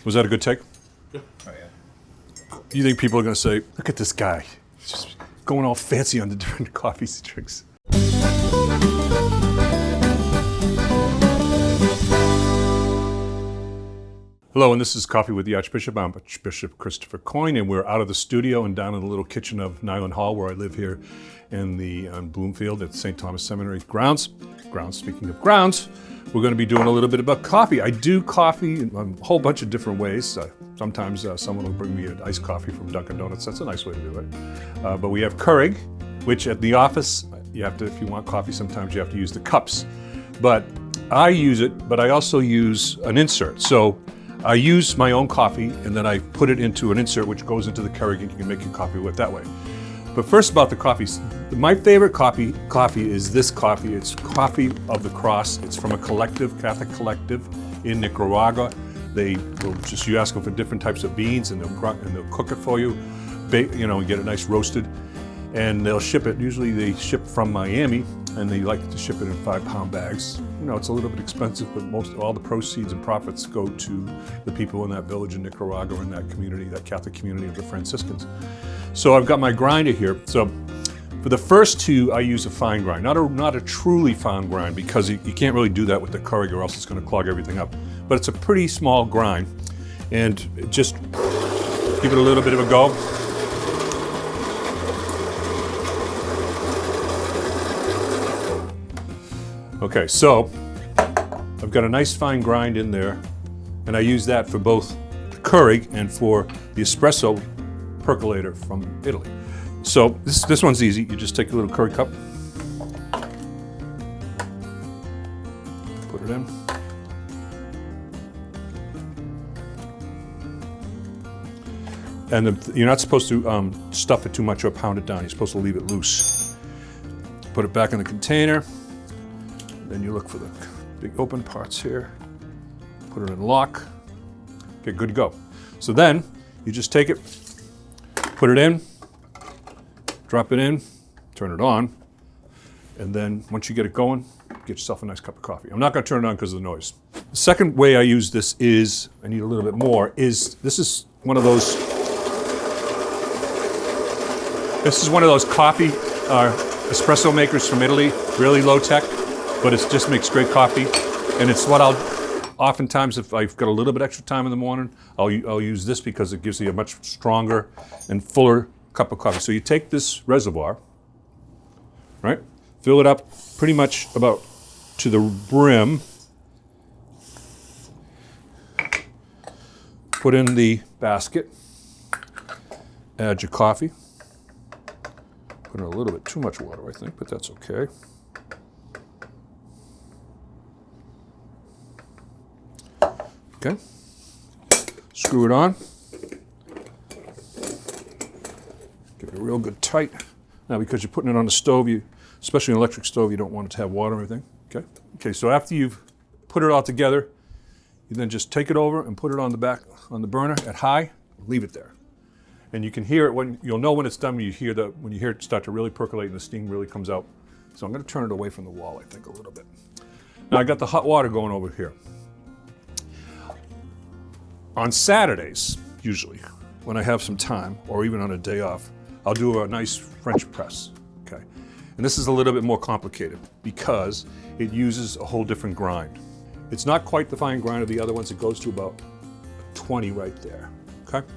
Was that a good take? Yeah. Oh, yeah. You think people are going to say, look at this guy, he's just going all fancy on the different coffees he drinks. Hello, and this is Coffee with the Archbishop. I'm Archbishop Christopher Coyne, and we're out of the studio and down in the little kitchen of Nyland Hall, where I live here in the Bloomfield at St. Thomas Seminary grounds. Speaking of grounds, we're going to be doing a little bit about coffee. I do coffee in a whole bunch of different ways. Sometimes someone will bring me an iced coffee from Dunkin' Donuts. That's a nice way to do it. But we have Keurig, which at the office, you have to, if you want coffee, sometimes you have to use the cups. But I use it, but I also use an insert. So I use my own coffee and then I put it into an insert which goes into the Keurig and you can make your coffee with that way. But first about the coffees. My favorite coffee is this coffee. It's Coffee of the Cross. It's from a Catholic collective in Nicaragua. They will just, you ask them for different types of beans and they'll cook it for you, and get it nice roasted. And they'll ship it, usually they ship from Miami, and they like to ship it in 5-pound bags. It's a little bit expensive, but all the proceeds and profits go to the people in that village in Nicaragua, in that community, that Catholic community of the Franciscans. So I've got my grinder here. So for the first two, I use a fine grind, not a truly fine grind, because you can't really do that with the Keurig or else it's gonna clog everything up. But it's a pretty small grind, and just give it a little bit of a go. Okay, so I've got a nice fine grind in there, and I use that for both the Keurig and for the espresso percolator from Italy. So this one's easy. You just take a little Keurig cup, put it in. And you're not supposed to stuff it too much or pound it down. You're supposed to leave it loose. Put it back in the container. Then you look for the big open parts here, put it in lock, okay, good to go. So then you just take it, put it in, drop it in, turn it on, and then once you get it going, get yourself a nice cup of coffee. I'm not gonna turn it on because of the noise. The second way I use this is, I need a little bit more, this is one of those coffee espresso makers from Italy, really low tech. But it just makes great coffee, and it's what I'll oftentimes, if I've got a little bit extra time in the morning, I'll use this because it gives you a much stronger and fuller cup of coffee. So you take this reservoir, right? Fill it up pretty much about to the brim. Put in the basket. Add your coffee. Put in a little bit too much water, I think, but that's okay. Okay, screw it on, give it a real good tight. Now because you're putting it on the stove, especially an electric stove, you don't want it to have water or anything, okay? Okay, so after you've put it all together, you then just take it over and put it on the burner at high, leave it there. And you can hear it you'll know when it's done when you hear it start to really percolate and the steam really comes out. So I'm gonna turn it away from the wall, I think, a little bit. Now I got the hot water going over here. On Saturdays, usually, when I have some time, or even on a day off, I'll do a nice French press, okay? And this is a little bit more complicated because it uses a whole different grind. It's not quite the fine grind of the other ones. It goes to about 20 right there, okay?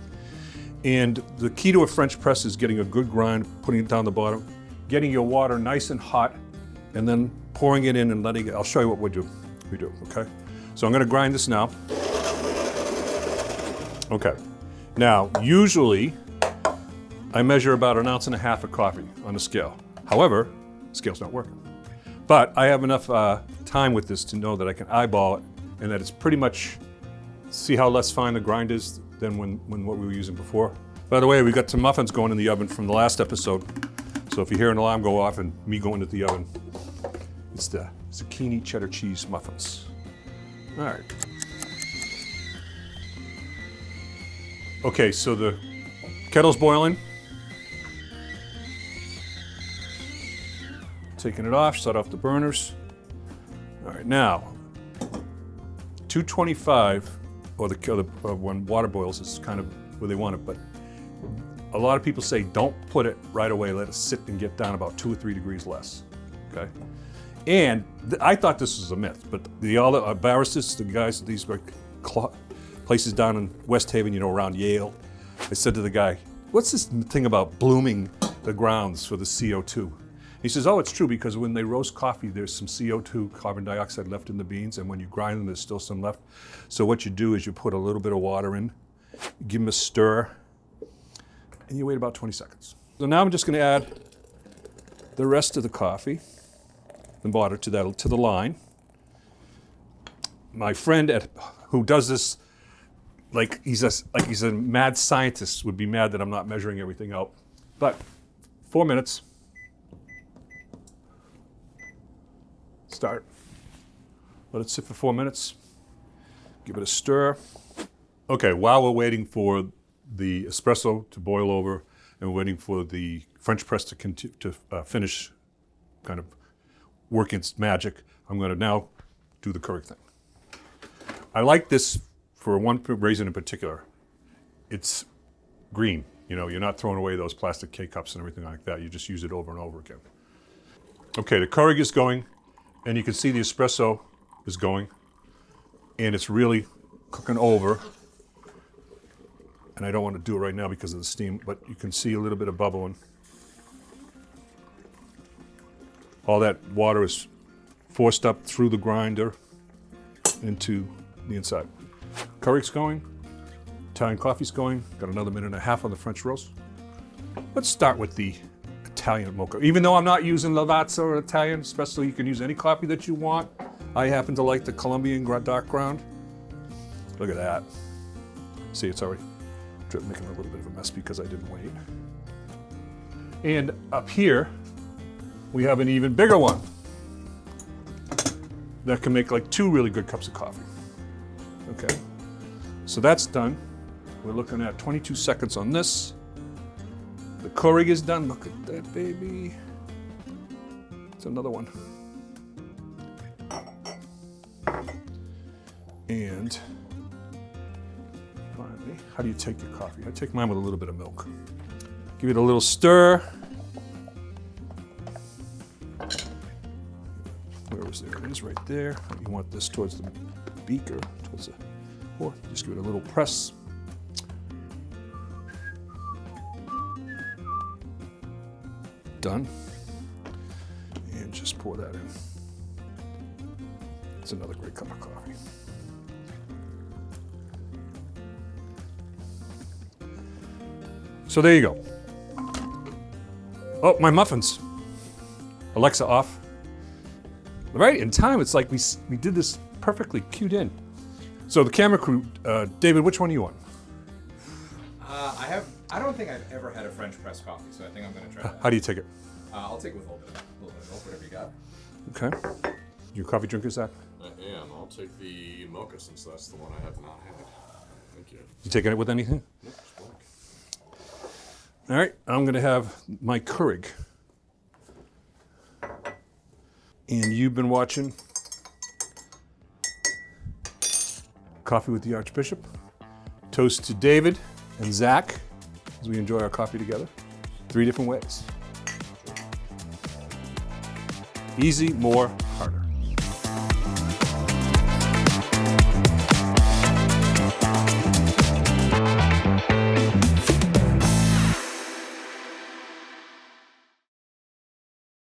And the key to a French press is getting a good grind, putting it down the bottom, getting your water nice and hot, and then pouring it in and letting it, I'll show you what we do, okay? So I'm gonna grind this now. Okay, now usually I measure about 1.5 ounces of coffee on a scale. However, the scale's not working. But I have enough time with this to know that I can eyeball it and that it's pretty much, see how less fine the grind is than when what we were using before. By the way, we got some muffins going in the oven from the last episode. So if you hear an alarm go off and me going into the oven, it's the zucchini cheddar cheese muffins. All right. Okay, so the kettle's boiling. Taking it off, shut off the burners. All right, now, 225 or when water boils is kind of where they want it. But a lot of people say don't put it right away. Let it sit and get down about 2 or 3 degrees less. Okay. And I thought this was a myth, but all the baristas, the guys at these places down in West Haven, around Yale, I said to the guy, "What's this thing about blooming the grounds for the CO2?" He says, "Oh, it's true, because when they roast coffee, there's some CO2, carbon dioxide, left in the beans, and when you grind them, there's still some left. So what you do is you put a little bit of water in, give them a stir, and you wait about 20 seconds. So now I'm just going to add the rest of the coffee and water to the line. My friend who does this, like he's a mad scientist, would be mad that I'm not measuring everything out. But 4 minutes. Start. Let it sit for 4 minutes. Give it a stir. Okay, while we're waiting for the espresso to boil over and we're waiting for the French press to finish kind of working its magic, I'm going to now do the Keurig thing. I like this for one reason in particular. It's green. You're not throwing away those plastic K-cups and everything like that. You just use it over and over again. Okay, the Keurig is going, and you can see the espresso is going, and it's really cooking over. And I don't want to do it right now because of the steam, but you can see a little bit of bubbling. All that water is forced up through the grinder into the inside. Keurig's going, Italian coffee's going, got another 1.5 minutes on the French roast. Let's start with the Italian mocha. Even though I'm not using Lavazza or Italian espresso, you can use any coffee that you want. I happen to like the Colombian dark ground. Look at that. See, it's already making a little bit of a mess because I didn't wait. And up here, we have an even bigger one that can make like 2 really good cups of coffee. Okay, so that's done. We're looking at 22 seconds on this. The Keurig is done. Look at that, baby. It's another one. And finally, how do you take your coffee? I take mine with a little bit of milk. Give it a little stir. Where is it? It is right there. You want this towards the beaker, or just give it a little press. Done. And just pour that in. It's another great cup of coffee. So there you go. Oh, my muffins. Alexa off. Right in time. It's like we did this perfectly cued in. So the camera crew, David, which one are you on? I don't think I've ever had a French press coffee, so I think I'm going to try that. How do you take it? I'll take it with a little bit of milk, whatever you got. Okay. You a coffee drinker, Zach? I am. I'll take the mocha since that's the one I have not had. Thank you. You taking it with anything? Nope, it's black. All right, I'm going to have my Keurig. And you've been watching Coffee with the Archbishop. Toast to David and Zach as we enjoy our coffee together. 3 different ways. Easy, more, harder.